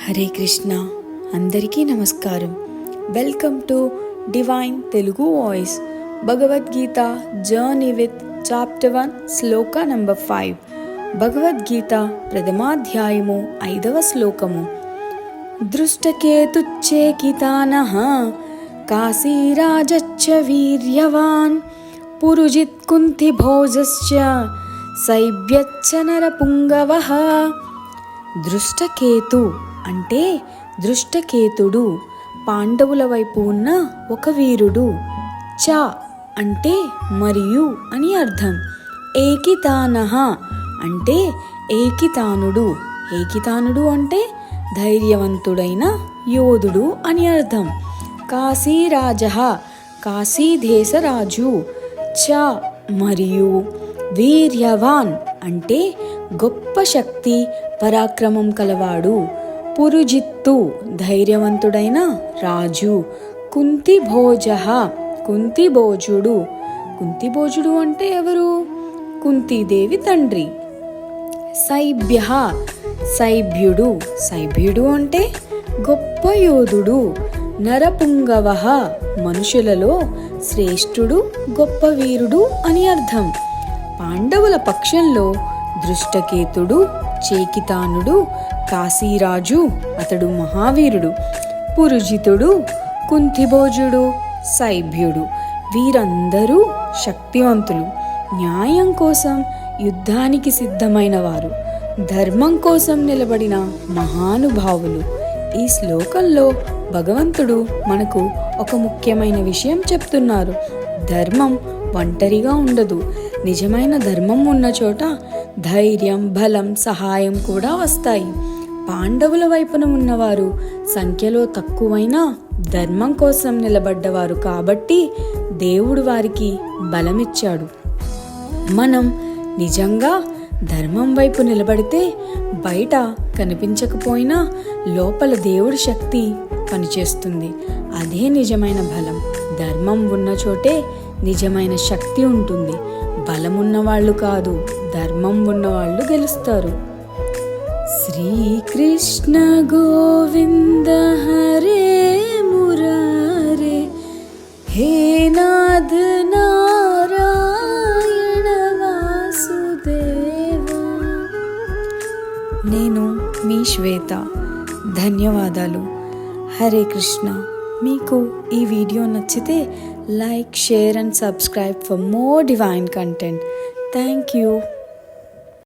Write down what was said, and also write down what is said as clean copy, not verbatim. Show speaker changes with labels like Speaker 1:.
Speaker 1: హరే కృష్ణ. అందరికీ నమస్కారం. Welcome to divine Telugu voice. Bhagavad Gita journey with chapter 1 శ్లోక నంబర్ 5. భగవద్గీత ప్రథమాధ్యాయము 5వ శ్లోకము. దృష్టకేతుచ్చేకితానః కాశీరాజచ్చ వీర్యవాన్ పురుజిత్ కుంతిభోజశ్చ సైభ్యచ్చ నరపుంగవః. దృష్టకేతు అంటే దృష్టకేతుడు, పాండవుల వైపు ఉన్న ఒక వీరుడు. చ అంటే మరియు అని అర్థం. ఏకితానః అంటే ఏకితానుడు. ఏకితానుడు అంటే ధైర్యవంతుడైన యోధుడు అని అర్థం. కాశీరాజః కాశీదేశరాజు. చ మరియు వీర్యవాన్ అంటే గొప్ప శక్తి పరాక్రమం కలవాడు. పురుజిత్తు ధైర్యవంతుడైన రాజు. కుంతిభోజః కుంతిభోజుడు. కుంతిభోజుడు అంటే ఎవరు? కుంతీదేవి తండ్రి. సైభ్యః సైభ్యుడు. సైభ్యుడు అంటే గొప్ప యోధుడు. నరపుంగవః మనుషులలో శ్రేష్ఠుడు, గొప్ప వీరుడు అని అర్థం. పాండవుల పక్షంలో దృష్టకేతుడు, చేకితానుడు, కాశీరాజు అతడు మహావీరుడు, పురుజితుడు, కుంతిభోజుడు, సైభ్యుడు వీరందరూ శక్తివంతులు, న్యాయం కోసం యుద్ధానికి సిద్ధమైన వారు, ధర్మం కోసం నిలబడిన మహానుభావులు. ఈ శ్లోకంలో భగవంతుడు మనకు ఒక ముఖ్యమైన విషయం చెప్తున్నారు. ధర్మం ఒంటరిగా ఉండదు. నిజమైన ధర్మం ఉన్న చోట ధైర్యం, బలం, సహాయం కూడా వస్తాయి. పాండవుల వైపున ఉన్నవారు సంఖ్యలో తక్కువైనా ధర్మం కోసం నిలబడ్డవారు కాబట్టి దేవుడు వారికి బలమిచ్చాడు. మనం నిజంగా ధర్మం వైపు నిలబడితే బయట కనిపించకపోయినా లోపల దేవుడి శక్తి పనిచేస్తుంది. అదే నిజమైన బలం. ధర్మం ఉన్న చోటే నిజమైన శక్తి ఉంటుంది. బలమున్న వాళ్ళు కాదు, ధర్మం ఉన్నవాళ్ళు గెలుస్తారు. శ్రీకృష్ణ గోవింద హరే మురారే హే నాథ్ నారాయణ వాసుదేవ. నేను మీ శ్వేత. ధన్యవాదాలు. హరే కృష్ణ. మీకు ఈ వీడియో నచ్చితే like, share and subscribe for more divine content. Thank you.